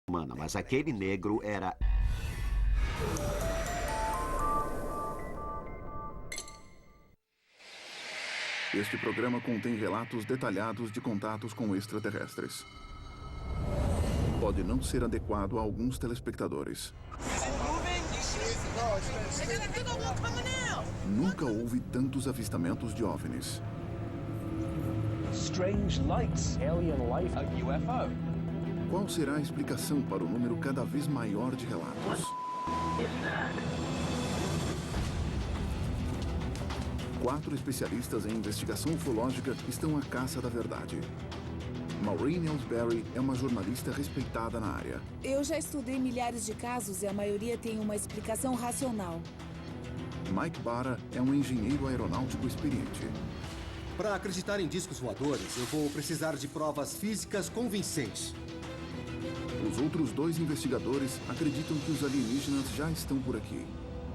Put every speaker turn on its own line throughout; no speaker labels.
humana, mas aquele negro era...
Este programa contém relatos detalhados de contatos com extraterrestres. Pode não ser adequado a alguns telespectadores. Nunca houve tantos avistamentos de OVNIs.
Strange lights, alien life, a UFO.
Qual será a explicação para o número cada vez maior de relatos? Quatro especialistas em investigação ufológica estão à caça da verdade. Maureen Ellsbury é uma jornalista respeitada na área.
Eu já estudei milhares de casos e a maioria tem uma explicação racional.
Mike Barra é um engenheiro aeronáutico experiente.
Para acreditar em discos voadores, eu vou precisar de provas físicas convincentes.
Os outros dois investigadores acreditam que os alienígenas já estão por aqui.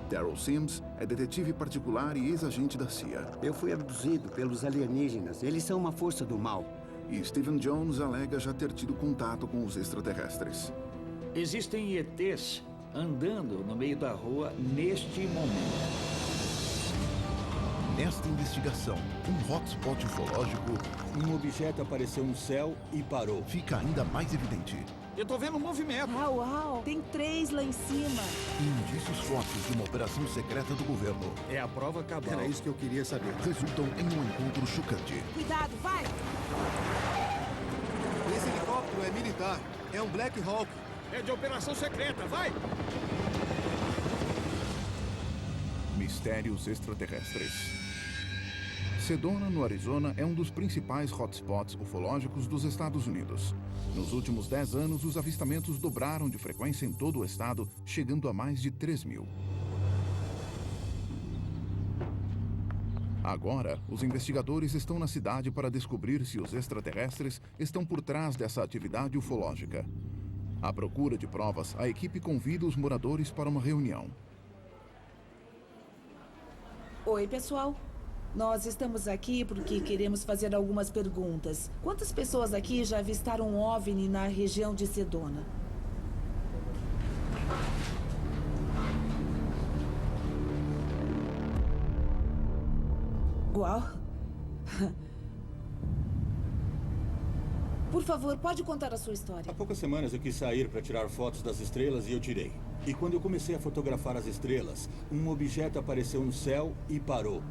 Daryl Sims é detetive particular e ex-agente da CIA.
Eu fui abduzido pelos alienígenas. Eles são uma força do mal.
E Stephen Jones alega já ter tido contato com os extraterrestres.
Existem ETs andando no meio da rua neste momento.
Nesta investigação, um hotspot ufológico...
Um objeto apareceu no céu e parou.
Fica ainda mais evidente.
Eu tô vendo um movimento.
Uau, tem 3 lá em cima.
Indícios fortes de uma operação secreta do governo.
É a prova cabal.
Era isso que eu queria saber.
Resultam em um encontro chocante.
Cuidado, vai!
Esse helicóptero é militar. É um Black Hawk.
É de operação secreta, vai!
Mistérios extraterrestres. Sedona, no Arizona, é um dos principais hotspots ufológicos dos Estados Unidos. Nos últimos 10 anos, os avistamentos dobraram de frequência em todo o estado, chegando a mais de 3.000. Agora, os investigadores estão na cidade para descobrir se os extraterrestres estão por trás dessa atividade ufológica. À procura de provas, a equipe convida os moradores para uma reunião.
Oi, pessoal. Nós estamos aqui porque queremos fazer algumas perguntas. Quantas pessoas aqui já avistaram um OVNI na região de Sedona? Uau! Por favor, pode contar a sua história.
Há poucas semanas eu quis sair para tirar fotos das estrelas e eu tirei. E quando eu comecei a fotografar as estrelas, um objeto apareceu no céu e parou.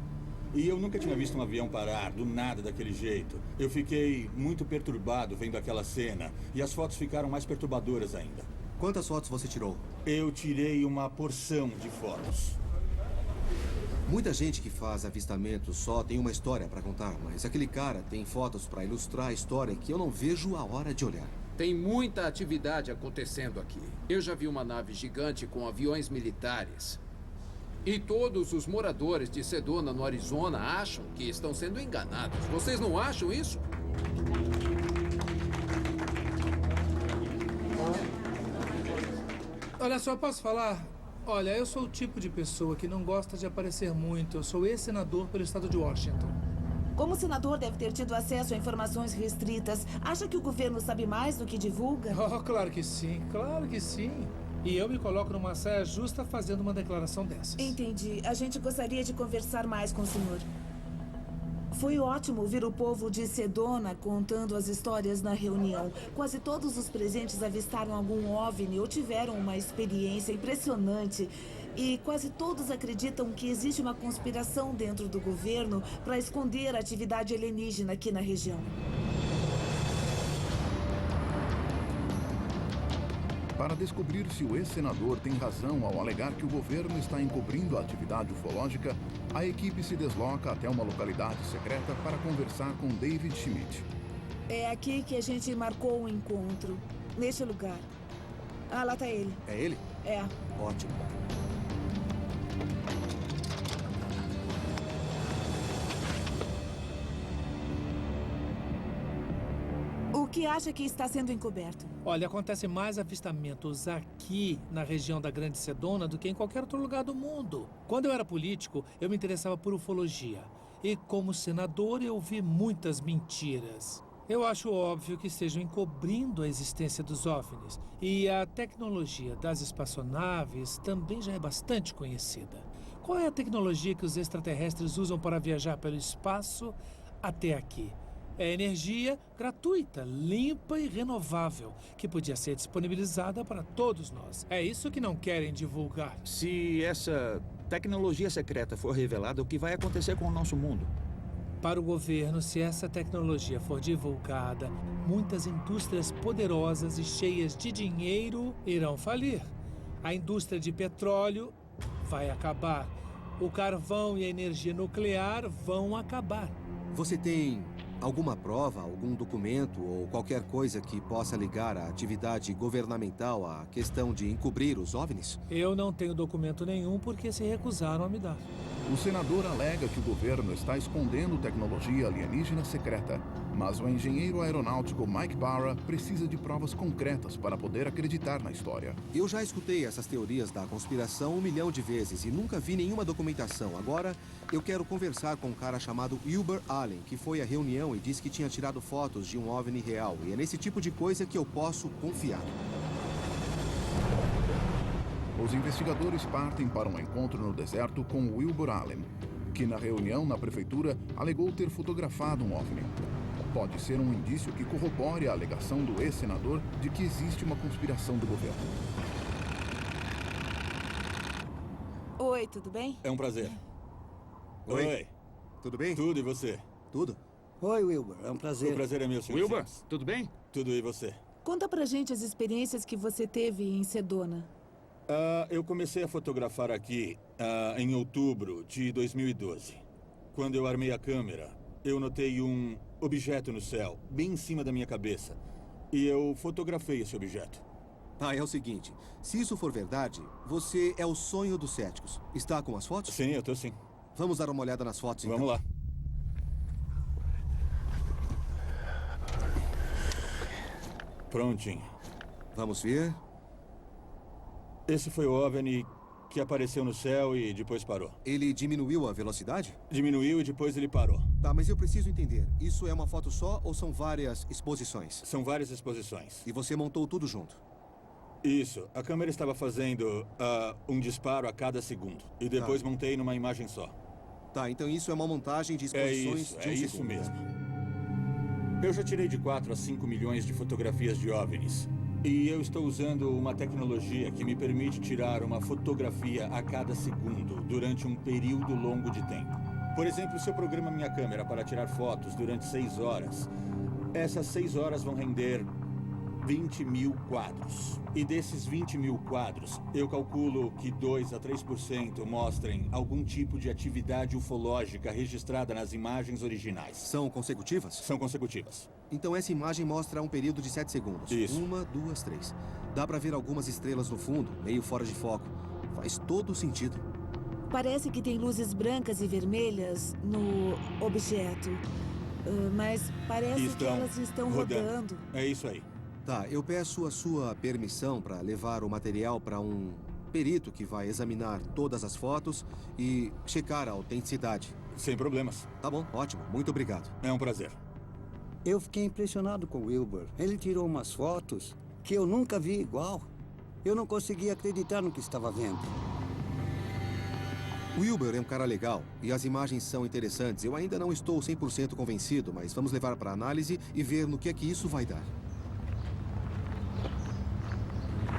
E eu nunca tinha visto um avião parar, do nada, daquele jeito. Eu fiquei muito perturbado vendo aquela cena. E as fotos ficaram mais perturbadoras ainda.
Quantas fotos você tirou?
Eu tirei uma porção de fotos.
Muita gente que faz avistamentos só tem uma história para contar, mas aquele cara tem fotos para ilustrar a história que eu não vejo a hora de olhar.
Tem muita atividade acontecendo aqui. Eu já vi uma nave gigante com aviões militares. E todos os moradores de Sedona, no Arizona, acham que estão sendo enganados. Vocês não acham isso?
Olha só, posso falar? Olha, eu sou o tipo de pessoa que não gosta de aparecer muito. Eu sou ex-senador pelo estado de Washington.
Como senador deve ter tido acesso a informações restritas, acha que o governo sabe mais do que divulga?
Oh, claro que sim, claro que sim. E eu me coloco numa saia justa fazendo uma declaração dessas.
Entendi. A gente gostaria de conversar mais com o senhor. Foi ótimo ouvir o povo de Sedona contando as histórias na reunião. Quase todos os presentes avistaram algum OVNI ou tiveram uma experiência impressionante. E quase todos acreditam que existe uma conspiração dentro do governo para esconder a atividade alienígena aqui na região.
Para descobrir se o ex-senador tem razão ao alegar que o governo está encobrindo a atividade ufológica, a equipe se desloca até uma localidade secreta para conversar com David Schmidt.
É aqui que a gente marcou o encontro, neste lugar. Ah, lá tá ele.
É ele?
É.
Ótimo.
O que acha que está sendo encoberto?
Olha, acontece mais avistamentos aqui na região da Grande Sedona do que em qualquer outro lugar do mundo. Quando eu era político, eu me interessava por ufologia. E como senador, eu vi muitas mentiras. Eu acho óbvio que estejam encobrindo a existência dos OVNIs. E a tecnologia das espaçonaves também já é bastante conhecida. Qual é a tecnologia que os extraterrestres usam para viajar pelo espaço até aqui? É energia gratuita, limpa e renovável, que podia ser disponibilizada para todos nós. É isso que não querem divulgar.
Se essa tecnologia secreta for revelada, o que vai acontecer com o nosso mundo?
Para o governo, se essa tecnologia for divulgada, muitas indústrias poderosas e cheias de dinheiro irão falir. A indústria de petróleo vai acabar. O carvão e a energia nuclear vão acabar.
Você tem alguma prova, algum documento ou qualquer coisa que possa ligar a atividade governamental à questão de encobrir os OVNIs?
Eu não tenho documento nenhum porque se recusaram a me dar.
O senador alega que o governo está escondendo tecnologia alienígena secreta, mas o engenheiro aeronáutico Mike Barra precisa de provas concretas para poder acreditar na história.
Eu já escutei essas teorias da conspiração 1 milhão de vezes e nunca vi nenhuma documentação. Agora, eu quero conversar com um cara chamado Wilbur Allen, que foi à reunião e disse que tinha tirado fotos de um OVNI real. E é nesse tipo de coisa que eu posso confiar.
Os investigadores partem para um encontro no deserto com Wilbur Allen, que na reunião na prefeitura alegou ter fotografado um OVNI. Pode ser um indício que corrobore a alegação do ex-senador de que existe uma conspiração do governo.
Oi, tudo bem?
É um prazer. Oi.
Tudo bem?
Tudo, e você?
Tudo.
Oi, Wilbur. É um prazer.
O prazer é meu, Sr.
Wilbur,
Sims.
tudo bem?
Tudo, e você?
Conta pra gente as experiências que você teve em Sedona.
Eu comecei a fotografar aqui em outubro de 2012. Quando eu armei a câmera, eu notei um objeto no céu, bem em cima da minha cabeça. E eu fotografei esse objeto.
É o seguinte, se isso for verdade, você é o sonho dos céticos. Está com as fotos?
Sim, eu tô sim.
Vamos dar uma olhada nas fotos, então.
Vamos lá. Prontinho.
Vamos ver.
Esse foi o OVNI que apareceu no céu e depois parou.
Ele diminuiu a velocidade?
Diminuiu e depois ele parou.
Tá, mas eu preciso entender. Isso é uma foto só ou são várias exposições?
São várias exposições.
E você montou tudo junto?
Isso. A câmera estava fazendo um disparo a cada segundo. E depois montei numa imagem só.
Tá, então isso é uma montagem de exposições de um
segundo. É isso mesmo. Eu já tirei de 4 a 5 milhões de fotografias de OVNIs. E eu estou usando uma tecnologia que me permite tirar uma fotografia a cada segundo durante um período longo de tempo. Por exemplo, se eu programo minha câmera para tirar fotos durante 6 horas, essas 6 horas vão render 20 mil quadros. E desses 20 mil quadros, eu calculo que 2 a 3% mostrem algum tipo de atividade ufológica registrada nas imagens originais.
São consecutivas?
São consecutivas.
Então essa imagem mostra um período de 7 segundos.
Isso.
1, 2, 3. Dá pra ver algumas estrelas no fundo, meio fora de foco. Faz todo sentido.
Parece que tem luzes brancas e vermelhas no objeto. Mas parece que elas estão rodando.
É isso aí.
Tá, eu peço a sua permissão para levar o material para um perito que vai examinar todas as fotos e checar a autenticidade.
Sem problemas.
Tá bom, ótimo. Muito obrigado.
É um prazer.
Eu fiquei impressionado com o Wilbur. Ele tirou umas fotos que eu nunca vi igual. Eu não conseguia acreditar no que estava vendo.
O Wilbur é um cara legal e as imagens são interessantes. Eu ainda não estou 100% convencido, mas vamos levar para análise e ver no que é que isso vai dar.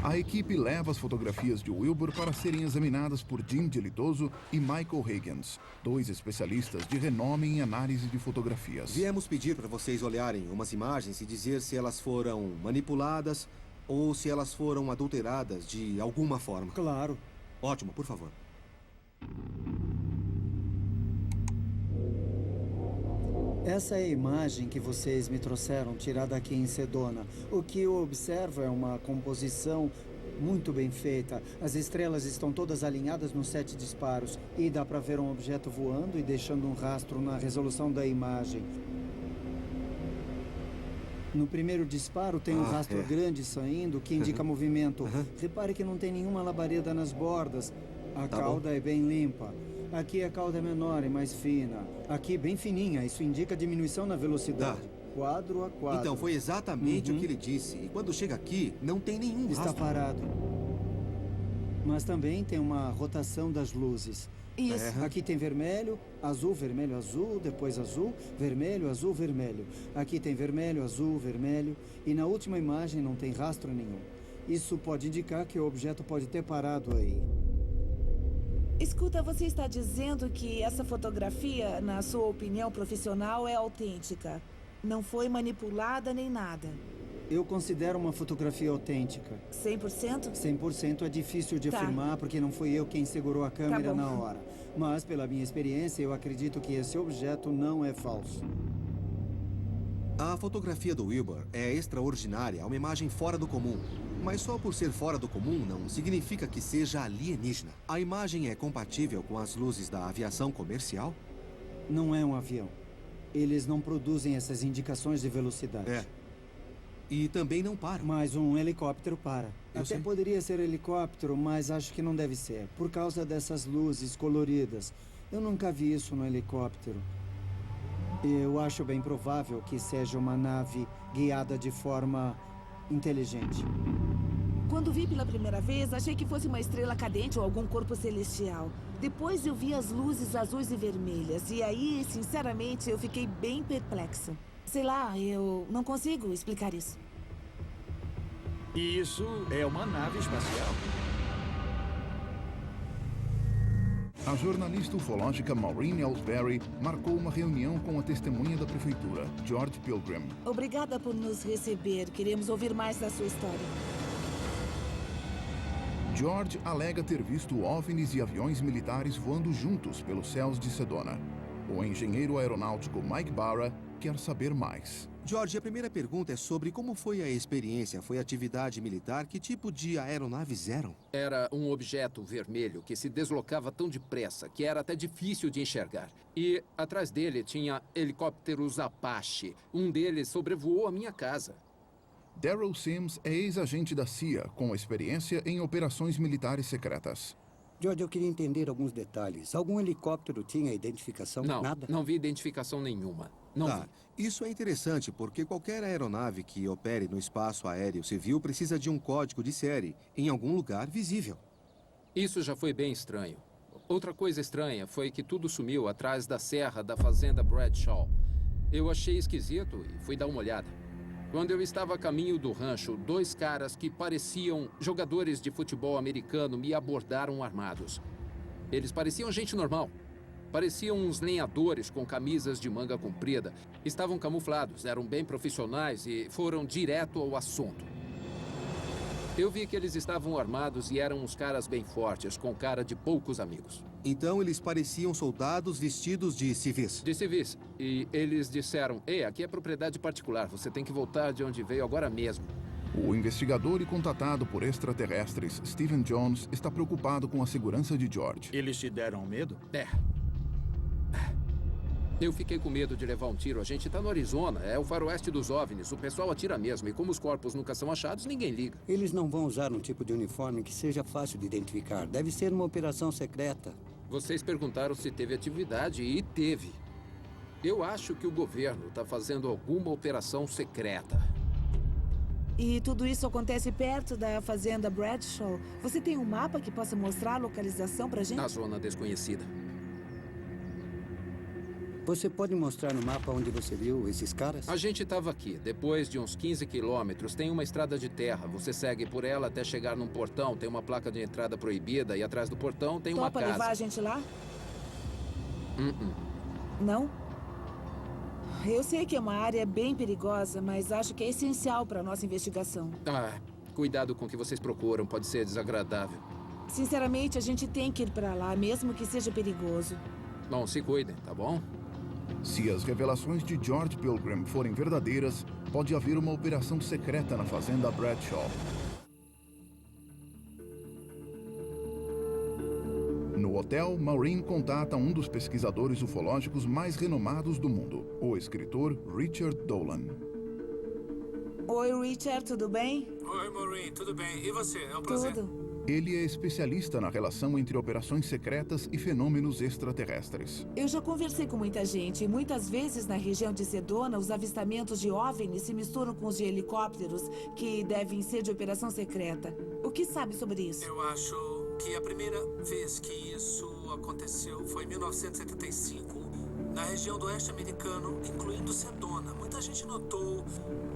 A equipe leva as fotografias de Wilbur para serem examinadas por Jim Dilitoso e Michael Higgins, 2 especialistas de renome em análise de fotografias.
Viemos pedir para vocês olharem umas imagens e dizer se elas foram manipuladas ou se elas foram adulteradas de alguma forma.
Claro.
Ótimo, por favor.
Essa é a imagem que vocês me trouxeram, tirada aqui em Sedona. O que eu observo é uma composição muito bem feita. As estrelas estão todas alinhadas nos 7 disparos. E dá para ver um objeto voando e deixando um rastro na resolução da imagem. No primeiro disparo tem um rastro grande saindo que indica movimento. Repare que não tem nenhuma labareda nas bordas. A cauda é bem limpa. Aqui a cauda é menor e mais fina. Aqui bem fininha, isso indica diminuição na velocidade. quadro a quadro.
Então, foi exatamente o que ele disse. E quando chega aqui, não tem nenhum
Está
rastro.
parado. Mas também tem uma rotação das luzes.
Isso.
Aqui tem vermelho, azul, vermelho, azul, depois azul, vermelho, azul, vermelho. Aqui tem vermelho, azul, vermelho. E na última imagem não tem rastro nenhum. Isso pode indicar que o objeto pode ter parado aí.
Escuta, você está dizendo que essa fotografia, na sua opinião profissional, é autêntica. Não foi manipulada nem nada.
Eu considero uma fotografia autêntica.
100%?
100% é difícil de
Tá.
afirmar porque não fui eu quem segurou a câmera
bom.
na hora. Mas, pela minha experiência, eu acredito que esse objeto não é falso.
A fotografia do Wilbur é extraordinária, é uma imagem fora do comum. Mas só por ser fora do comum não significa que seja alienígena. A imagem é compatível com as luzes da aviação comercial?
Não é um avião. Eles não produzem essas indicações de velocidade.
É. E também não param.
Mas um helicóptero para.
Eu
Até
sei.
poderia ser helicóptero, mas acho que não deve ser. Por causa dessas luzes coloridas. Eu nunca vi isso no helicóptero. Eu acho bem provável que seja uma nave guiada de forma inteligente.
Quando vi pela primeira vez, achei que fosse uma estrela cadente ou algum corpo celestial. Depois eu vi as luzes azuis e vermelhas. E aí, sinceramente, eu fiquei bem perplexa. Sei lá, eu não consigo explicar isso.
E isso é uma nave espacial.
A jornalista ufológica Maureen Ellsbury marcou uma reunião com a testemunha da prefeitura, George Pilgrim.
Obrigada por nos receber. Queremos ouvir mais da sua história.
George alega ter visto OVNIs e aviões militares voando juntos pelos céus de Sedona. O engenheiro aeronáutico Mike Barra quer saber mais.
George, a primeira pergunta é sobre como foi a experiência. Foi atividade militar? Que tipo de aeronaves eram?
Era um objeto vermelho que se deslocava tão depressa que era até difícil de enxergar. E atrás dele tinha helicópteros Apache. Um deles sobrevoou a minha casa.
Daryl Sims é ex-agente da CIA, com experiência em operações militares secretas.
George, eu queria entender alguns detalhes. Algum helicóptero tinha identificação?
Não,
Nada?
não vi identificação nenhuma. Não vi.
Isso é interessante porque qualquer aeronave que opere no espaço aéreo civil precisa de um código de série em algum lugar visível.
Isso já foi bem estranho. Outra coisa estranha foi que tudo sumiu atrás da serra da fazenda Bradshaw. Eu achei esquisito e fui dar uma olhada. Quando eu estava a caminho do rancho, 2 caras que pareciam jogadores de futebol americano me abordaram armados. Eles pareciam gente normal. Pareciam uns lenhadores com camisas de manga comprida. Estavam camuflados, eram bem profissionais e foram direto ao assunto. Eu vi que eles estavam armados e eram uns caras bem fortes, com cara de poucos amigos.
Então eles pareciam soldados vestidos de civis?
De civis. E eles disseram, ei, aqui é propriedade particular, você tem que voltar de onde veio agora mesmo.
O investigador e contatado por extraterrestres, Stephen Jones, está preocupado com a segurança de George.
Eles te deram medo?
É. Eu fiquei com medo de levar um tiro. A gente tá no Arizona, é o faroeste dos OVNIs. O pessoal atira mesmo, e como os corpos nunca são achados, ninguém liga.
Eles não vão usar um tipo de uniforme que seja fácil de identificar. Deve ser uma operação secreta.
Vocês perguntaram se teve atividade, e teve. Eu acho que o governo está fazendo alguma operação secreta.
E tudo isso acontece perto da fazenda Bradshaw. Você tem um mapa que possa mostrar a localização pra gente?
Na zona desconhecida.
Você pode mostrar no mapa onde você viu esses caras?
A gente estava aqui. Depois de uns 15 quilômetros, tem uma estrada de terra. Você segue por ela até chegar num portão. Tem uma placa de entrada proibida e atrás do portão tem uma casa.
Topa levar a gente lá? Não? Eu sei que é uma área bem perigosa, mas acho que é essencial para a nossa investigação.
Cuidado com o que vocês procuram. Pode ser desagradável.
Sinceramente, a gente tem que ir para lá, mesmo que seja perigoso.
Bom, se cuidem, tá bom?
Se as revelações de George Pilgrim forem verdadeiras, pode haver uma operação secreta na fazenda Bradshaw. No hotel, Maureen contata um dos pesquisadores ufológicos mais renomados do mundo, o escritor Richard Dolan.
Oi, Richard, tudo bem?
Oi, Maureen, tudo bem? E você? É um prazer.
Tudo.
Ele é especialista na relação entre operações secretas e fenômenos extraterrestres.
Eu já conversei com muita gente e muitas vezes na região de Sedona, os avistamentos de OVNIs se misturam com os de helicópteros que devem ser de operação secreta. O que sabe sobre isso?
Eu acho que a primeira vez que isso aconteceu foi em 1975, na região do oeste americano, incluindo Sedona. Muita gente notou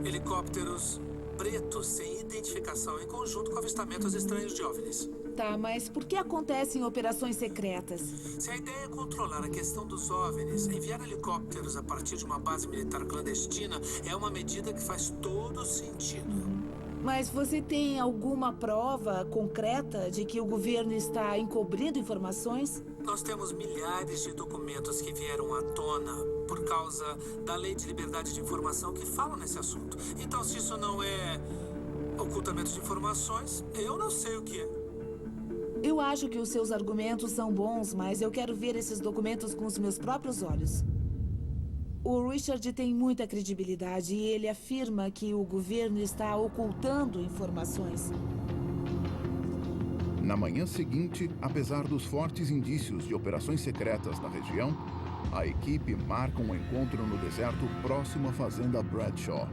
helicópteros pretos sem identificação em conjunto com avistamentos estranhos de OVNIs.
Tá, mas por que acontecem operações secretas?
Se a ideia é controlar a questão dos OVNIs, enviar helicópteros a partir de uma base militar clandestina é uma medida que faz todo sentido.
Mas você tem alguma prova concreta de que o governo está encobrindo informações?
Nós temos milhares de documentos que vieram à tona por causa da Lei de Liberdade de Informação que falam nesse assunto. Então, se isso não é ocultamento de informações, eu não sei o que é.
Eu acho que os seus argumentos são bons, mas eu quero ver esses documentos com os meus próprios olhos. O Richard tem muita credibilidade e ele afirma que o governo está ocultando informações.
Na manhã seguinte, apesar dos fortes indícios de operações secretas na região, a equipe marca um encontro no deserto próximo à fazenda Bradshaw.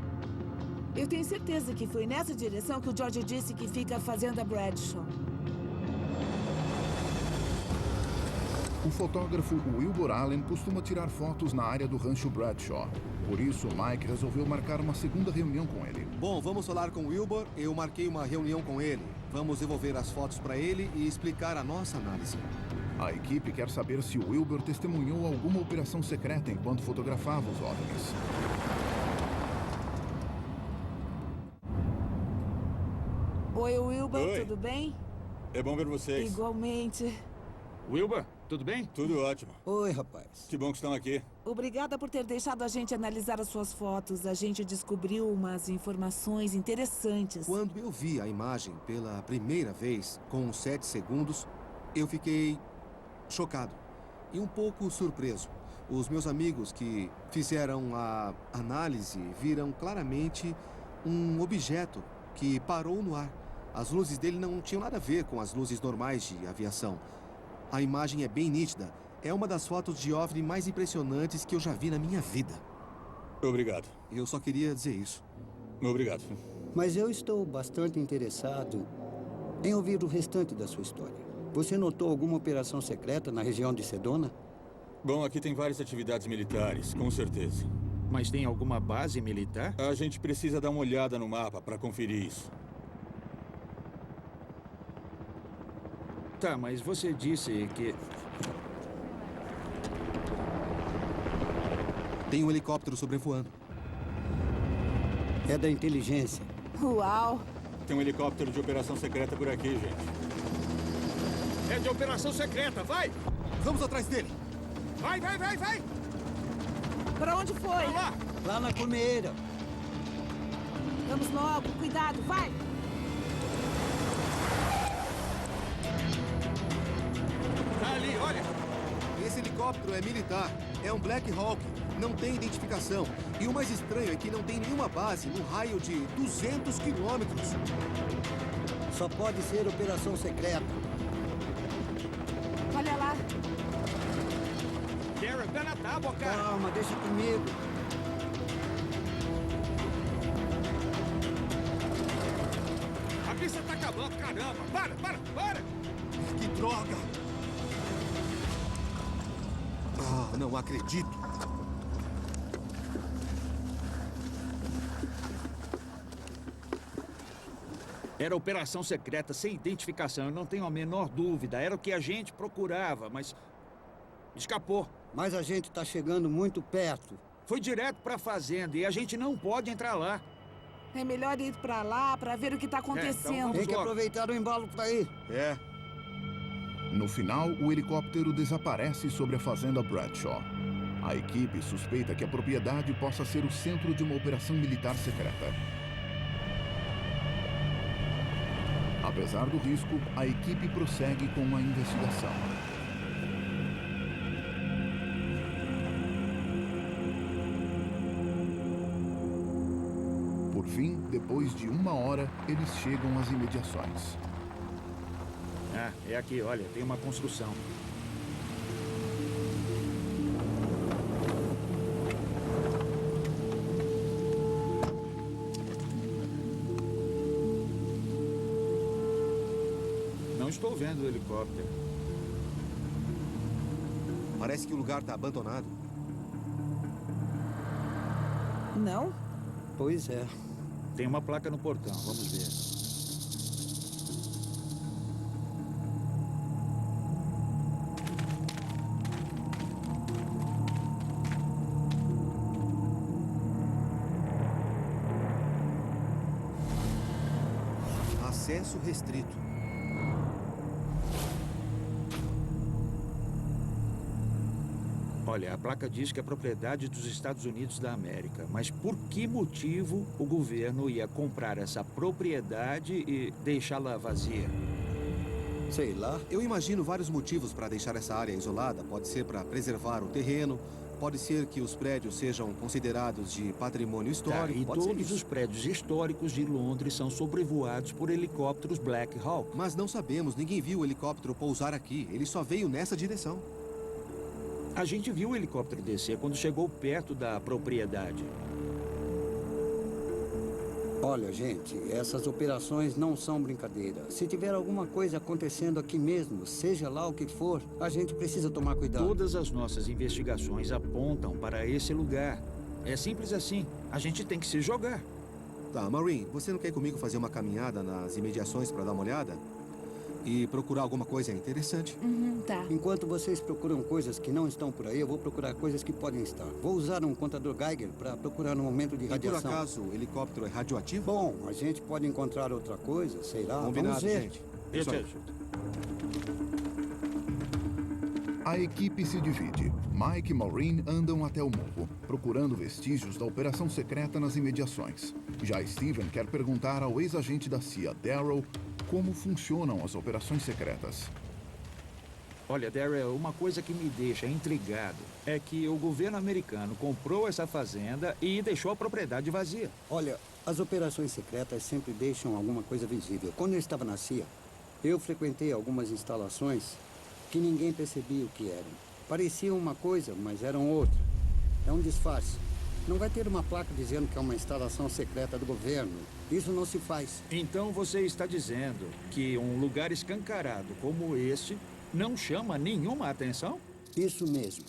Eu tenho certeza que foi nessa direção que o George disse que fica a fazenda Bradshaw.
O fotógrafo Wilbur Allen costuma tirar fotos na área do rancho Bradshaw. Por isso, Mike resolveu marcar uma segunda reunião com ele.
Bom, vamos falar com o Wilbur. Eu marquei uma reunião com ele. Vamos devolver as fotos para ele e explicar a nossa análise.
A equipe quer saber se o Wilbur testemunhou alguma operação secreta enquanto fotografava os OVNIs.
Oi, Wilbur,
Oi.
tudo bem?
É bom ver vocês.
Igualmente.
Wilbur, tudo bem?
Tudo ótimo.
Oi, rapaz.
Que bom que estão aqui.
Obrigada por ter deixado a gente analisar as suas fotos. A gente descobriu umas informações interessantes.
Quando eu vi a imagem pela primeira vez, com 7 segundos, eu fiquei chocado e um pouco surpreso. Os meus amigos que fizeram a análise viram claramente um objeto que parou no ar. As luzes dele não tinham nada a ver com as luzes normais de aviação. A imagem é bem nítida. É uma das fotos de OVNI mais impressionantes que eu já vi na minha vida.
Obrigado.
Eu só queria dizer isso.
Obrigado.
Mas eu estou bastante interessado em ouvir o restante da sua história. Você notou alguma operação secreta na região de Sedona?
Bom, aqui tem várias atividades militares, com certeza.
Mas tem alguma base militar?
A gente precisa dar uma olhada no mapa para conferir isso.
Tá, mas você disse que...
Tem um helicóptero sobrevoando.
É da inteligência.
Uau!
Tem um helicóptero de operação secreta por aqui, gente.
É de operação secreta, vai!
Vamos atrás dele!
Vai, vai, vai, vai!
Pra onde foi?
Lá na cumeira.
Vamos logo, cuidado, vai!
Tá ali, olha!
Esse helicóptero é militar. É um Black Hawk. Não tem identificação. E o mais estranho é que não tem nenhuma base no raio de 200 quilômetros.
Só pode ser operação secreta.
Olha lá.
Darren, pé na tábua, cara!
Calma, deixa comigo.
A pista tá acabando, caramba! Para!
Que droga! Ah, não acredito.
Era operação secreta, sem identificação, eu não tenho a menor dúvida. Era o que a gente procurava, mas... escapou.
Mas a gente está chegando muito perto.
Foi direto pra fazenda e a gente não pode entrar lá.
É melhor ir pra lá pra ver o que tá acontecendo.
vamos
Tem que
logo.
aproveitar o embalo para ir.
É.
No final, o helicóptero desaparece sobre a fazenda Bradshaw. A equipe suspeita que a propriedade possa ser o centro de uma operação militar secreta. Apesar do risco, a equipe prossegue com a investigação. Por fim, depois de 1 hora, eles chegam às imediações.
Ah, é aqui, olha, tem uma construção. Não estou vendo o helicóptero.
Parece que o lugar está abandonado.
Não?
Pois é.
Tem uma placa no portão, vamos ver.
Acesso restrito.
Olha, a placa diz que é propriedade dos Estados Unidos da América. Mas por que motivo o governo ia comprar essa propriedade e deixá-la vazia?
Sei lá.
Eu imagino vários motivos para deixar essa área isolada. Pode ser para preservar o terreno, pode ser que os prédios sejam considerados de patrimônio histórico.
E todos os prédios históricos de Londres são sobrevoados por helicópteros Black Hawk.
Mas não sabemos, ninguém viu o helicóptero pousar aqui. Ele só veio nessa direção.
A gente viu o helicóptero descer quando chegou perto da propriedade.
Olha, gente, essas operações não são brincadeira. Se tiver alguma coisa acontecendo aqui mesmo, seja lá o que for, a gente precisa tomar cuidado.
Todas as nossas investigações apontam para esse lugar. É simples assim. A gente tem que se jogar.
Tá, Maureen, você não quer ir comigo fazer uma caminhada nas imediações para dar uma olhada? E procurar alguma coisa interessante?
Tá.
Enquanto vocês procuram coisas que não estão por aí, eu vou procurar coisas que podem estar. Vou usar um contador Geiger para procurar no momento de radiação.
E por acaso o helicóptero é radioativo?
Bom, a gente pode encontrar outra coisa, sei lá.
Combinado,
Vamos ver.
gente.
Isso aí.
A equipe se divide. Mike e Maureen andam até o morro, procurando vestígios da operação secreta nas imediações. Já Steven quer perguntar ao ex-agente da CIA, Daryl, como funcionam as operações secretas.
Olha, Daryl, uma coisa que me deixa intrigado é que o governo americano comprou essa fazenda e deixou a propriedade vazia.
Olha, as operações secretas sempre deixam alguma coisa visível. Quando eu estava na CIA, eu frequentei algumas instalações que ninguém percebia o que eram. Pareciam uma coisa, mas eram outra. É um disfarce. Não vai ter uma placa dizendo que é uma instalação secreta do governo. Isso não se faz.
Então você está dizendo que um lugar escancarado como este não chama nenhuma atenção?
Isso mesmo.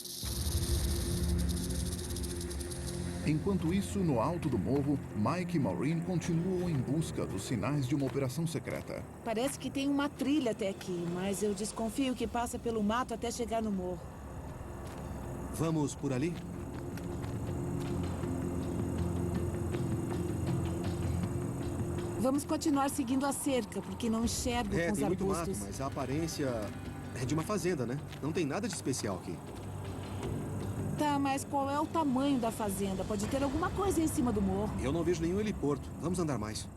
Enquanto isso, no alto do morro, Mike e Maureen continuam em busca dos sinais de uma operação secreta.
Parece que tem uma trilha até aqui, mas eu desconfio que passa pelo mato até chegar no morro.
Vamos por ali?
Vamos continuar seguindo a cerca, porque não enxergo com os
tem muito
arbustos.
mato, mas a aparência é de uma fazenda, né? Não tem nada de especial aqui.
Tá, mas qual é o tamanho da fazenda? Pode ter alguma coisa em cima do morro.
Eu não vejo nenhum heliporto. Vamos andar mais.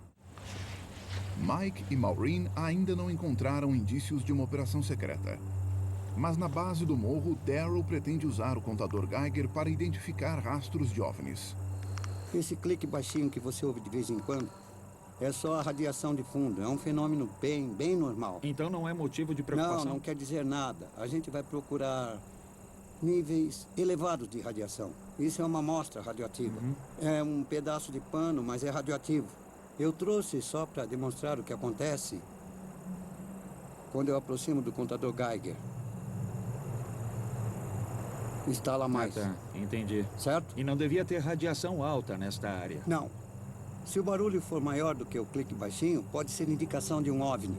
Mike e Maureen ainda não encontraram indícios de uma operação secreta. Mas na base do morro, Daryl pretende usar o contador Geiger para identificar rastros de OVNIs.
Esse clique baixinho que você ouve de vez em quando é só a radiação de fundo. É um fenômeno bem normal.
Então não é motivo de preocupação?
Não quer dizer nada. A gente vai procurar níveis elevados de radiação. Isso é uma amostra radioativa. É um pedaço de pano, mas é radioativo. Eu trouxe só para demonstrar o que acontece quando eu aproximo do contador Geiger. Instala mais.
Tá, entendi.
Certo?
E não devia ter radiação alta nesta área?
Não. Se o barulho for maior do que o clique baixinho, pode ser indicação de um OVNI.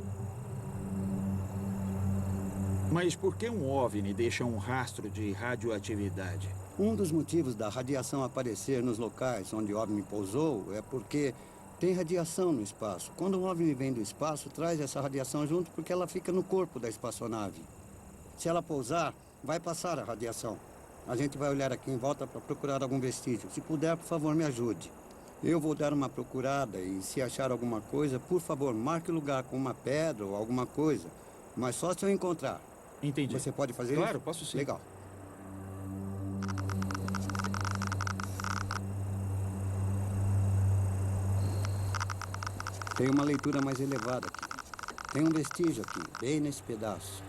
Mas por que um OVNI deixa um rastro de radioatividade?
Um dos motivos da radiação aparecer nos locais onde o OVNI pousou é porque tem radiação no espaço. Quando um OVNI vem do espaço, traz essa radiação junto porque ela fica no corpo da espaçonave. Se ela pousar, vai passar a radiação. A gente vai olhar aqui em volta para procurar algum vestígio. Se puder, por favor, me ajude. Eu vou dar uma procurada e se achar alguma coisa, por favor, marque o lugar com uma pedra ou alguma coisa. Mas só se eu encontrar.
Entendi.
Você pode fazer isso?
Claro, posso sim.
Legal. Tem uma leitura mais elevada aqui. Tem um vestígio aqui, bem nesse pedaço.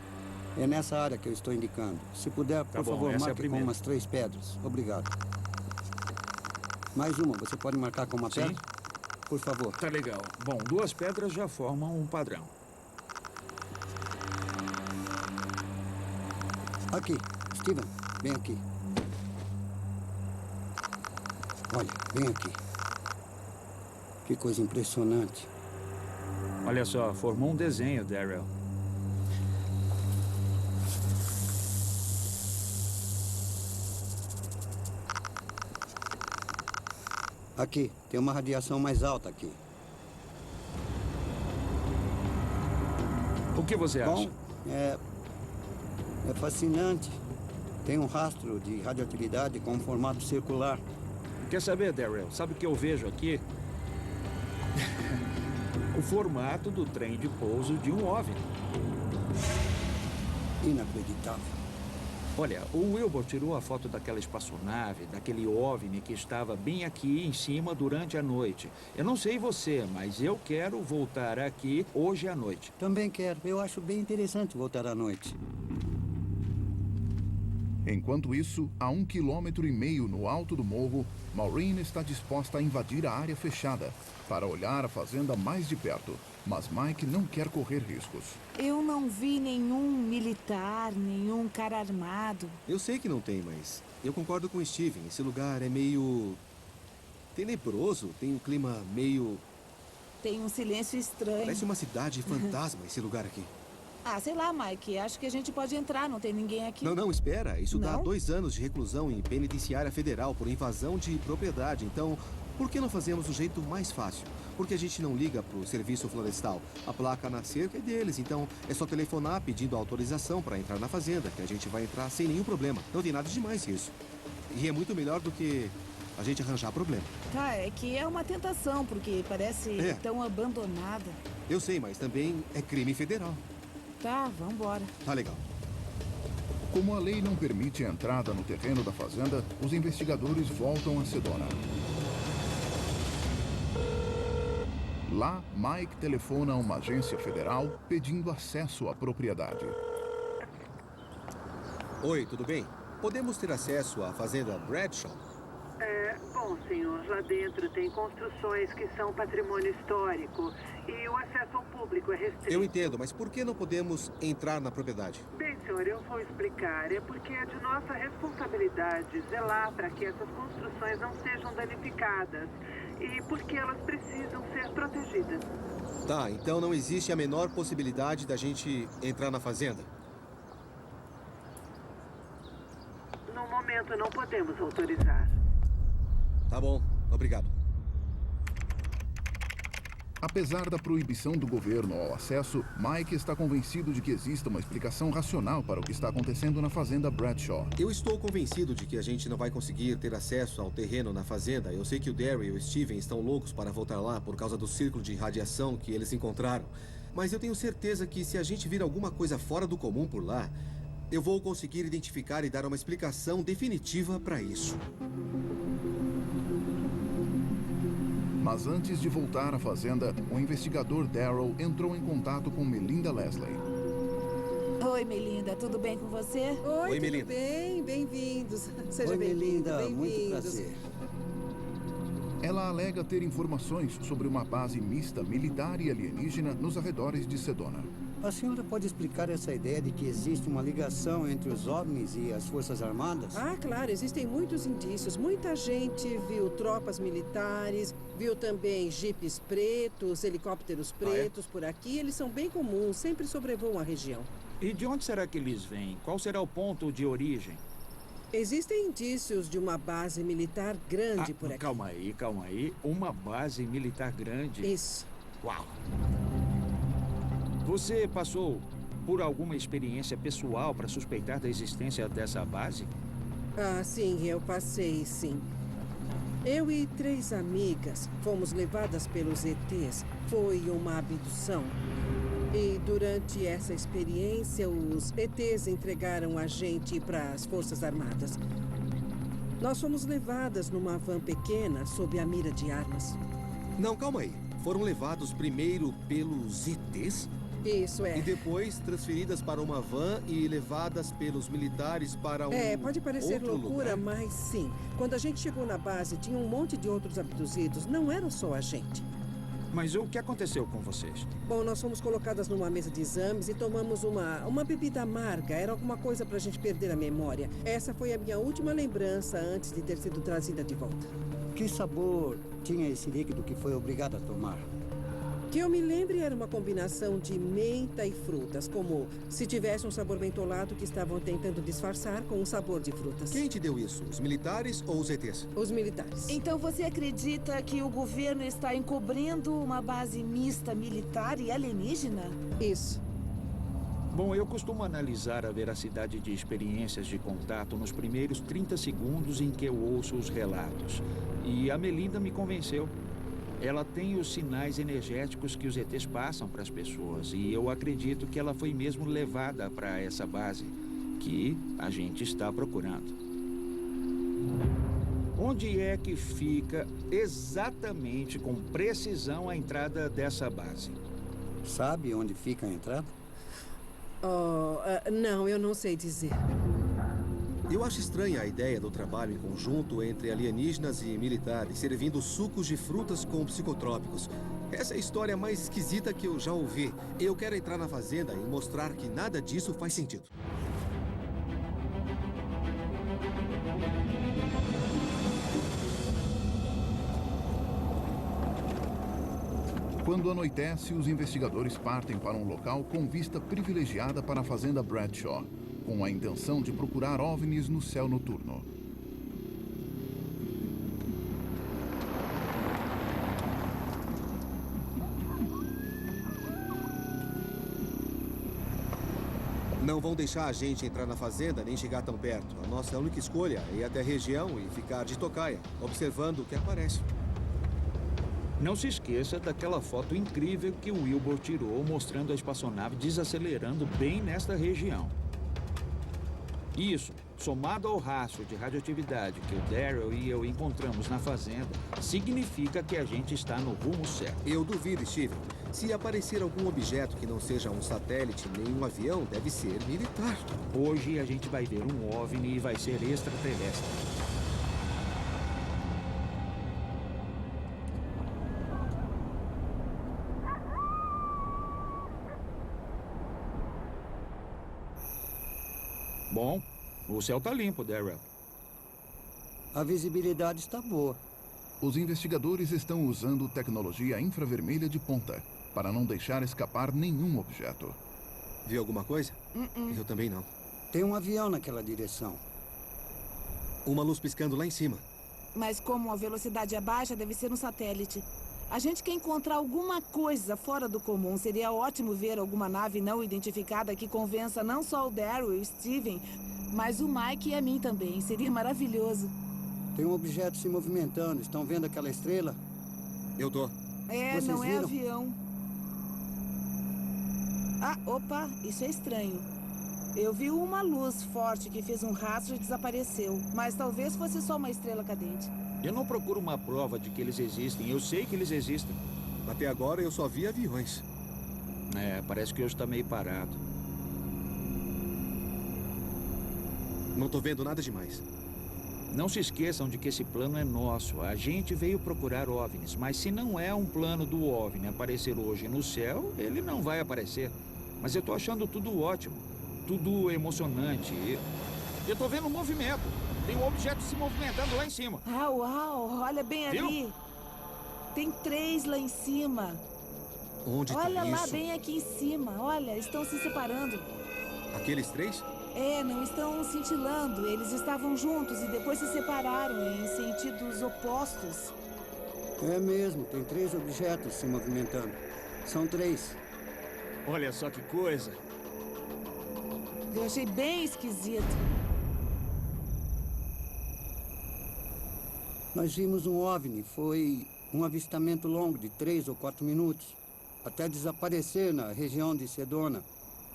É nessa área que eu estou indicando. Se puder, por favor, marque com umas 3 pedras. Obrigado. Mais uma, você pode marcar com uma pedra? Por favor.
Tá legal. Bom, 2 pedras já formam um padrão.
Aqui, Steven, vem aqui. Olha, vem aqui. Que coisa impressionante.
Olha só, formou um desenho, Daryl.
Aqui, tem uma radiação mais alta aqui.
O que você acha?
Bom, é fascinante. Tem um rastro de radioatividade com um formato circular.
Quer saber, Daryl? Sabe o que eu vejo aqui? O formato do trem de pouso de um OVNI.
Inacreditável.
Olha, o Wilbur tirou a foto daquela espaçonave, daquele OVNI que estava bem aqui em cima durante a noite. Eu não sei você, mas eu quero voltar aqui hoje à noite.
Também quero. Eu acho bem interessante voltar à noite.
Enquanto isso, a 1,5 km no alto do morro, Maureen está disposta a invadir a área fechada para olhar a fazenda mais de perto. Mas Mike não quer correr riscos.
Eu não vi nenhum militar, nenhum cara armado.
Eu sei que não tem, mas eu concordo com o Steven. Esse lugar é meio tenebroso, tem um clima meio...
Tem um silêncio estranho.
Parece uma cidade fantasma esse lugar aqui.
Ah, sei lá, Mike. Acho que a gente pode entrar, não tem ninguém aqui.
Não, espera. Isso dá
Não?
2 anos de reclusão em penitenciária federal por invasão de propriedade. Então, por que não fazemos o jeito mais fácil? Porque a gente não liga pro serviço florestal. A placa na cerca é deles, então é só telefonar pedindo autorização para entrar na fazenda, que a gente vai entrar sem nenhum problema. Não tem nada demais isso. E é muito melhor do que a gente arranjar problema.
Tá, é que é uma tentação, porque parece tão abandonada.
Eu sei, mas também é crime federal.
Tá, vambora.
Tá legal.
Como a lei não permite a entrada no terreno da fazenda, os investigadores voltam a Sedona. Lá, Mike telefona a uma agência federal pedindo acesso à propriedade.
Oi, tudo bem? Podemos ter acesso à fazenda Bradshaw?
Bom, senhor, lá dentro tem construções que são patrimônio histórico e o acesso ao público é restrito.
Eu entendo, mas por que não podemos entrar na propriedade?
Bem, senhor, eu vou explicar. É porque é de nossa responsabilidade zelar para que essas construções não sejam danificadas e porque elas precisam ser protegidas.
Tá, então não existe a menor possibilidade da gente entrar na fazenda?
No momento não podemos autorizar.
Tá bom, obrigado.
Apesar da proibição do governo ao acesso, Mike está convencido de que exista uma explicação racional para o que está acontecendo na fazenda Bradshaw.
Eu estou convencido de que a gente não vai conseguir ter acesso ao terreno na fazenda. Eu sei que o Daryl e o Steven estão loucos para voltar lá por causa do círculo de radiação que eles encontraram. Mas eu tenho certeza que se a gente vir alguma coisa fora do comum por lá, eu vou conseguir identificar e dar uma explicação definitiva para isso.
Mas antes de voltar à fazenda, o investigador Daryl entrou em contato com Melinda Leslie.
Oi, Melinda, tudo bem com você?
Oi,
tudo
Melinda.
bem? Bem-vindos. Seja
Oi,
bem-vindo,
Melinda, muito
bem-vindos.
prazer.
Ela alega ter informações sobre uma base mista militar e alienígena nos arredores de Sedona.
A senhora pode explicar essa ideia de que existe uma ligação entre os OVNIs e as Forças Armadas?
Ah, claro, existem muitos indícios. Muita gente viu tropas militares, viu também jipes pretos, helicópteros pretos por aqui. Eles são bem comuns, sempre sobrevoam a região.
E de onde será que eles vêm? Qual será o ponto de origem?
Existem indícios de uma base militar grande por aqui.
Calma aí. Uma base militar grande?
Isso.
Uau! Você passou por alguma experiência pessoal para suspeitar da existência dessa base?
Ah, sim, eu passei, sim. Eu e 3 amigas fomos levadas pelos ETs. Foi uma abdução. E durante essa experiência, os ETs entregaram a gente para as Forças Armadas. Nós fomos levadas numa van pequena sob a mira de armas.
Não, calma aí. Foram levados primeiro pelos ETs?
Isso é.
E depois transferidas para uma van e levadas pelos militares para um
Pode parecer
outro
loucura,
lugar.
mas sim. Quando a gente chegou na base, tinha um monte de outros abduzidos. Não era só a gente.
Mas o que aconteceu com vocês?
Bom, nós fomos colocadas numa mesa de exames e tomamos uma bebida amarga. Era alguma coisa pra gente perder a memória. Essa foi a minha última lembrança antes de ter sido trazida de volta.
Que sabor tinha esse líquido que foi obrigado a tomar?
Que eu me lembre, era uma combinação de menta e frutas, como se tivesse um sabor mentolado que estavam tentando disfarçar com um sabor de frutas.
Quem te deu isso? Os militares ou os ETs?
Os militares.
Então você acredita que o governo está encobrindo uma base mista militar e alienígena?
Isso.
Bom, eu costumo analisar a veracidade de experiências de contato nos primeiros 30 segundos em que eu ouço os relatos. E a Melinda me convenceu. Ela tem os sinais energéticos que os ETs passam para as pessoas. E eu acredito que ela foi mesmo levada para essa base que a gente está procurando. Onde é que fica exatamente, com precisão, a entrada dessa base?
Sabe onde fica a entrada?
Não, eu não sei dizer.
Eu acho estranha a ideia do trabalho em conjunto entre alienígenas e militares, servindo sucos de frutas com psicotrópicos. Essa é a história mais esquisita que eu já ouvi. Eu quero entrar na fazenda e mostrar que nada disso faz sentido.
Quando anoitece, os investigadores partem para um local com vista privilegiada para a fazenda Bradshaw, com a intenção de procurar OVNIs no céu noturno.
Não vão deixar a gente entrar na fazenda nem chegar tão perto. A nossa única escolha é ir até a região e ficar de tocaia, observando o que aparece.
Não se esqueça daquela foto incrível que o Wilbur tirou mostrando a espaçonave desacelerando bem nesta região. Isso, somado ao rastro de radioatividade que o Daryl e eu encontramos na fazenda, significa que a gente está no rumo certo.
Eu duvido, Steven. Se aparecer algum objeto que não seja um satélite nem um avião, deve ser militar.
Hoje a gente vai ver um OVNI e vai ser extraterrestre. Bom, o céu tá limpo, Daryl.
A visibilidade está boa.
Os investigadores estão usando tecnologia infravermelha de ponta para não deixar escapar nenhum objeto.
Viu alguma coisa? Eu também não.
Tem um avião naquela direção.
Uma luz piscando lá em cima.
Mas como a velocidade é baixa, deve ser um satélite. A gente quer encontrar alguma coisa fora do comum. Seria ótimo ver alguma nave não identificada que convença não só o Daryl e o Steven, mas o Mike e a mim também. Seria maravilhoso.
Tem um objeto se movimentando. Estão vendo aquela estrela?
Eu tô.
Vocês não é avião. Ah, opa, isso é estranho. Eu vi uma luz forte que fez um rastro e desapareceu. Mas talvez fosse só uma estrela cadente.
Eu não procuro uma prova de que eles existem. Eu sei que eles existem.
Até agora eu só vi aviões.
Parece que hoje tá meio parado.
Não tô vendo nada demais.
Não se esqueçam de que esse plano é nosso. A gente veio procurar OVNIs, mas se não é um plano do OVNI aparecer hoje no céu, ele não vai aparecer. Mas eu tô achando tudo ótimo, tudo emocionante. Eu tô vendo um movimento. Tem um objeto se movimentando lá em cima.
Ah, uau, olha bem
Viu?
ali. Tem 3 lá em cima.
Onde
olha
tem
lá,
isso?
bem aqui em cima. Olha, estão se separando.
Aqueles 3?
Não estão cintilando. Eles estavam juntos e depois se separaram em sentidos opostos.
É mesmo, tem 3 objetos se movimentando. São 3.
Olha só que coisa.
Eu achei bem esquisito.
Nós vimos um OVNI. Foi um avistamento longo de 3 ou 4 minutos. Até desaparecer na região de Sedona.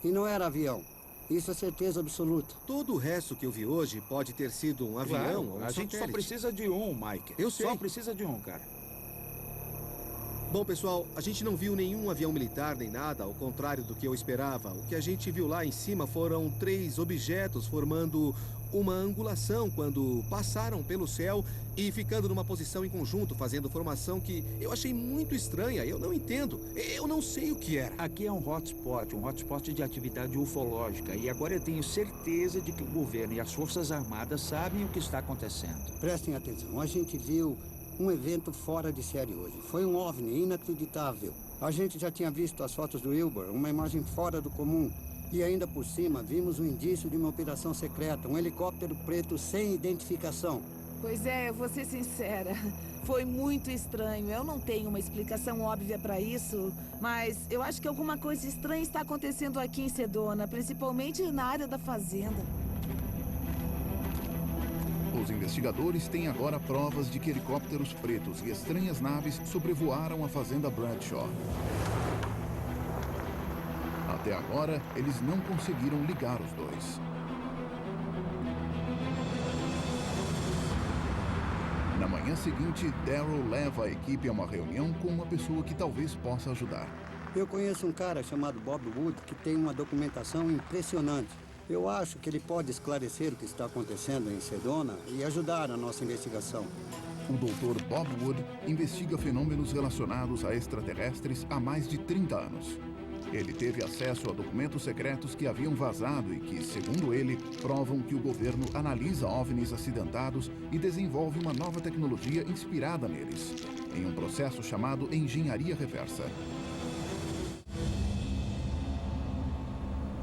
E não era avião. Isso é certeza absoluta.
Todo o resto que eu vi hoje pode ter sido um avião
Claro,
ou um
a gente só
satélite.
precisa de um, Mike.
Eu sei.
Só precisa de um, cara.
Bom, pessoal, a gente não viu nenhum avião militar nem nada, ao contrário do que eu esperava. O que a gente viu lá em cima foram 3 objetos formando uma angulação quando passaram pelo céu e ficando numa posição em conjunto, fazendo formação que eu achei muito estranha. Eu não entendo. Eu não sei o que era.
Aqui é um hotspot de atividade ufológica. E agora eu tenho certeza de que o governo e as Forças Armadas sabem o que está acontecendo.
Prestem atenção, a gente viu um evento fora de série hoje. Foi um OVNI inacreditável. A gente já tinha visto as fotos do Wilbur, uma imagem fora do comum. E ainda por cima, vimos um indício de uma operação secreta, um helicóptero preto sem identificação.
Pois é, eu vou ser sincera. Foi muito estranho. Eu não tenho uma explicação óbvia para isso, mas eu acho que alguma coisa estranha está acontecendo aqui em Sedona, principalmente na área da fazenda.
Os investigadores têm agora provas de que helicópteros pretos e estranhas naves sobrevoaram a fazenda Bradshaw. Até agora, eles não conseguiram ligar os dois. Na manhã seguinte, Darryl leva a equipe a uma reunião com uma pessoa que talvez possa ajudar.
Eu conheço um cara chamado Bob Wood que tem uma documentação impressionante. Eu acho que ele pode esclarecer o que está acontecendo em Sedona e ajudar a nossa investigação.
O Dr. Bob Wood investiga fenômenos relacionados a extraterrestres há mais de 30 anos. Ele teve acesso a documentos secretos que haviam vazado e que, segundo ele, provam que o governo analisa OVNIs acidentados e desenvolve uma nova tecnologia inspirada neles, em um processo chamado engenharia reversa.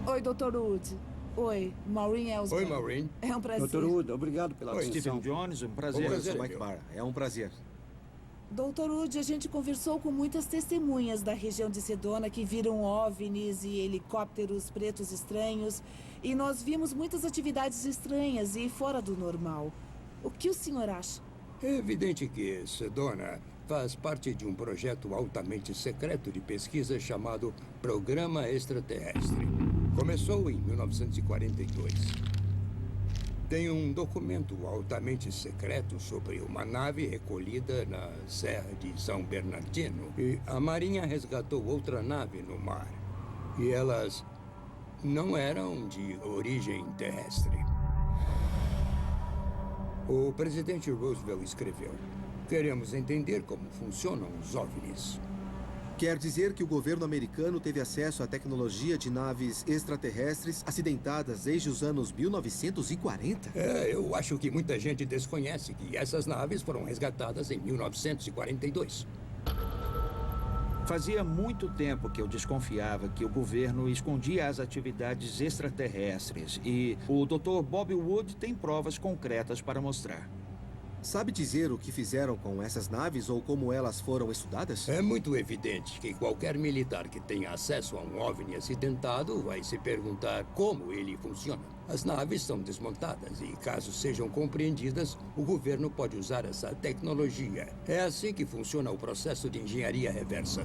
Oi, Dr. Wood. Oi, Maureen Ellsworth.
Oi, Maureen.
É um prazer.
Dr. Wood, obrigado pela atenção.
Stephen Jones, um prazer.
Eu sou Mike Barr. É um prazer.
Dr. Wood, a gente conversou com muitas testemunhas da região de Sedona que viram OVNIs e helicópteros pretos estranhos. E nós vimos muitas atividades estranhas e fora do normal. O que o senhor acha?
É evidente que Sedona faz parte de um projeto altamente secreto de pesquisa chamado Programa Extraterrestre. Começou em 1942. Tem um documento altamente secreto sobre uma nave recolhida na Serra de São Bernardino. E a Marinha resgatou outra nave no mar. E elas não eram de origem terrestre. O presidente Roosevelt escreveu: queremos entender como funcionam os OVNIs.
Quer dizer que o governo americano teve acesso à tecnologia de naves extraterrestres acidentadas desde os anos 1940?
Eu acho que muita gente desconhece que essas naves foram resgatadas em 1942.
Fazia muito tempo que eu desconfiava que o governo escondia as atividades extraterrestres e o Dr. Bob Wood tem provas concretas para mostrar.
Sabe dizer o que fizeram com essas naves ou como elas foram estudadas?
É muito evidente que qualquer militar que tenha acesso a um OVNI acidentado vai se perguntar como ele funciona. As naves são desmontadas e, caso sejam compreendidas, o governo pode usar essa tecnologia. É assim que funciona o processo de engenharia reversa.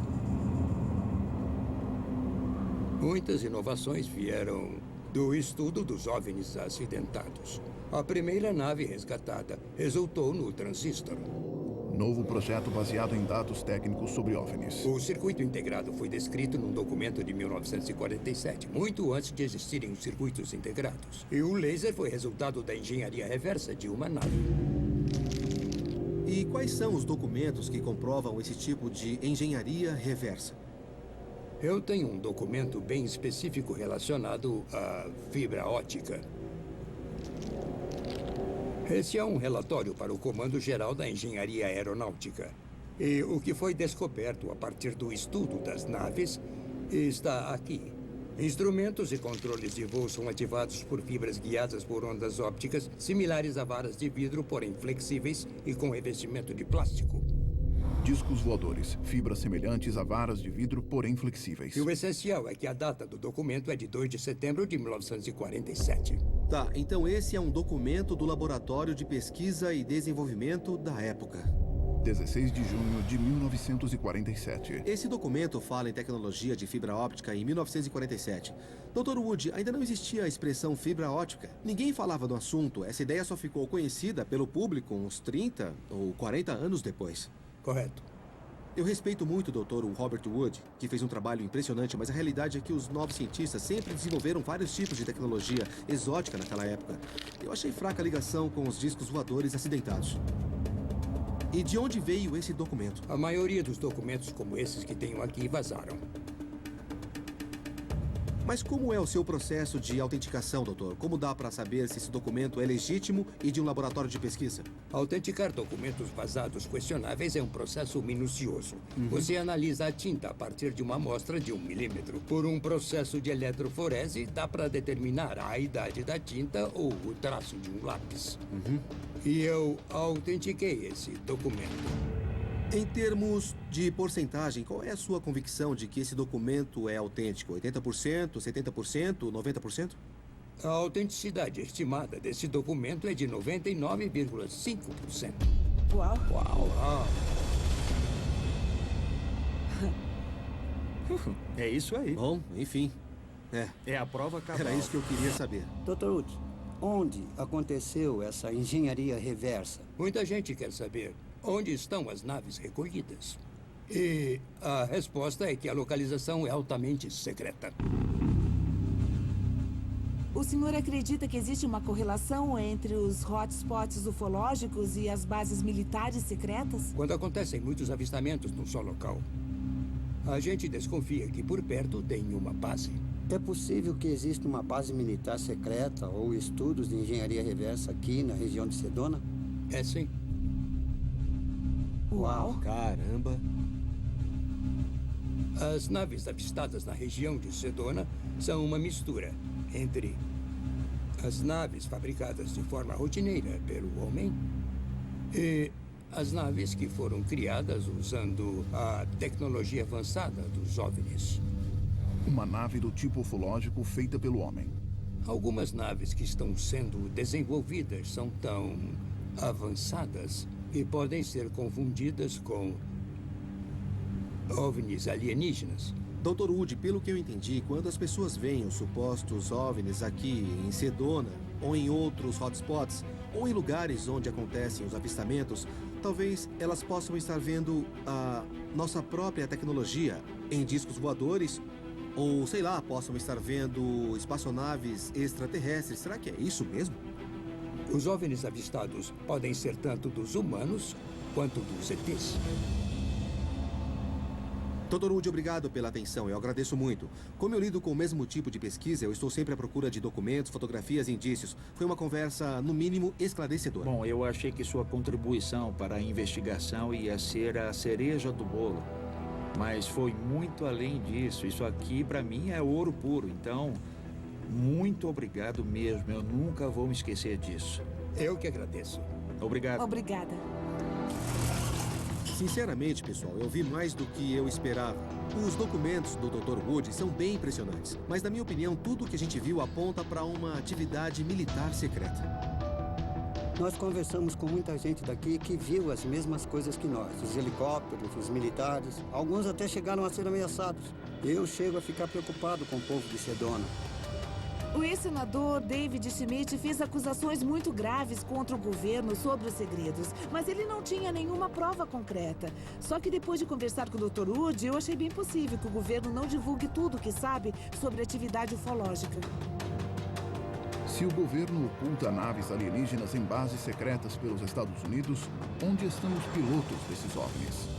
Muitas inovações vieram do estudo dos OVNIs acidentados. A primeira nave resgatada resultou no transistor.
Novo projeto baseado em dados técnicos sobre OVNIs.
O circuito integrado foi descrito num documento de 1947, muito antes de existirem os circuitos integrados. E o laser foi resultado da engenharia reversa de uma nave.
E quais são os documentos que comprovam esse tipo de engenharia reversa?
Eu tenho um documento bem específico relacionado à fibra óptica. Esse é um relatório para o Comando Geral da Engenharia Aeronáutica. E o que foi descoberto a partir do estudo das naves está aqui. Instrumentos e controles de voo são ativados por fibras guiadas por ondas ópticas similares a varas de vidro, porém flexíveis e com revestimento de plástico.
Discos voadores, fibras semelhantes a varas de vidro, porém flexíveis.
E o essencial é que a data do documento é de 2 de setembro de 1947.
Tá, então esse é um documento do Laboratório de Pesquisa e Desenvolvimento da época.
16 de junho de 1947.
Esse documento fala em tecnologia de fibra óptica em 1947. Dr. Wood, ainda não existia a expressão fibra óptica. Ninguém falava do assunto. Essa ideia só ficou conhecida pelo público uns 30 ou 40 anos depois.
Correto.
Eu respeito muito o Dr. Robert Wood, que fez um trabalho impressionante, mas a realidade é que os novos cientistas sempre desenvolveram vários tipos de tecnologia exótica naquela época. Eu achei fraca a ligação com os discos voadores acidentados. E de onde veio esse documento?
A maioria dos documentos como esses que tenho aqui vazaram.
Mas como é o seu processo de autenticação, doutor? Como dá para saber se esse documento é legítimo e de um laboratório de pesquisa?
Autenticar documentos vazados questionáveis é um processo minucioso. Você analisa a tinta a partir de uma amostra de 1 milímetro. Por um processo de eletroforese, dá para determinar a idade da tinta ou o traço de um lápis. E eu autentiquei esse documento.
Em termos de porcentagem, qual é a sua convicção de que esse documento é autêntico? 80%, 70%, 90%?
A autenticidade estimada desse documento é de 99,5%.
Uau!
Uau!
É isso aí.
Bom, enfim.
É a prova cabal.
Era isso que eu queria saber.
Dr. Wood, onde aconteceu essa engenharia reversa?
Muita gente quer saber onde estão as naves recolhidas. E a resposta é que a localização é altamente secreta.
O senhor acredita que existe uma correlação entre os hotspots ufológicos e as bases militares secretas?
Quando acontecem muitos avistamentos num só local, a gente desconfia que por perto tem uma base.
É possível que exista uma base militar secreta ou estudos de engenharia reversa aqui na região de Sedona?
É sim.
Uau!
Caramba!
As naves avistadas na região de Sedona são uma mistura entre as naves fabricadas de forma rotineira pelo homem e as naves que foram criadas usando a tecnologia avançada dos OVNIs.
Uma nave do tipo ufológico feita pelo homem.
Algumas naves que estão sendo desenvolvidas são tão avançadas e podem ser confundidas com OVNIs alienígenas.
Dr. Wood, pelo que eu entendi, quando as pessoas veem os supostos OVNIs aqui em Sedona, ou em outros hotspots, ou em lugares onde acontecem os avistamentos, talvez elas possam estar vendo a nossa própria tecnologia em discos voadores, ou, sei lá, possam estar vendo espaçonaves extraterrestres. Será que é isso mesmo?
Os OVNIs avistados podem ser tanto dos humanos quanto dos ETs.
Dr. Wood, obrigado pela atenção. Eu agradeço muito. Como eu lido com o mesmo tipo de pesquisa, eu estou sempre à procura de documentos, fotografias e indícios. Foi uma conversa, no mínimo, esclarecedora.
Bom, eu achei que sua contribuição para a investigação ia ser a cereja do bolo. Mas foi muito além disso. Isso aqui, para mim, é ouro puro. Então, muito obrigado mesmo. Eu nunca vou me esquecer disso.
Eu que agradeço.
Obrigado.
Obrigada.
Sinceramente, pessoal, eu vi mais do que eu esperava. Os documentos do Dr. Wood são bem impressionantes. Mas, na minha opinião, tudo o que a gente viu aponta para uma atividade militar secreta.
Nós conversamos com muita gente daqui que viu as mesmas coisas que nós. Os helicópteros, os militares. Alguns até chegaram a ser ameaçados. Eu chego a ficar preocupado com o povo de Sedona.
O ex-senador David Schmidt fez acusações muito graves contra o governo sobre os segredos, mas ele não tinha nenhuma prova concreta. Só que depois de conversar com o Dr. Wood, eu achei bem possível que o governo não divulgue tudo o que sabe sobre atividade ufológica.
Se o governo oculta naves alienígenas em bases secretas pelos Estados Unidos, onde estão os pilotos desses OVNIs?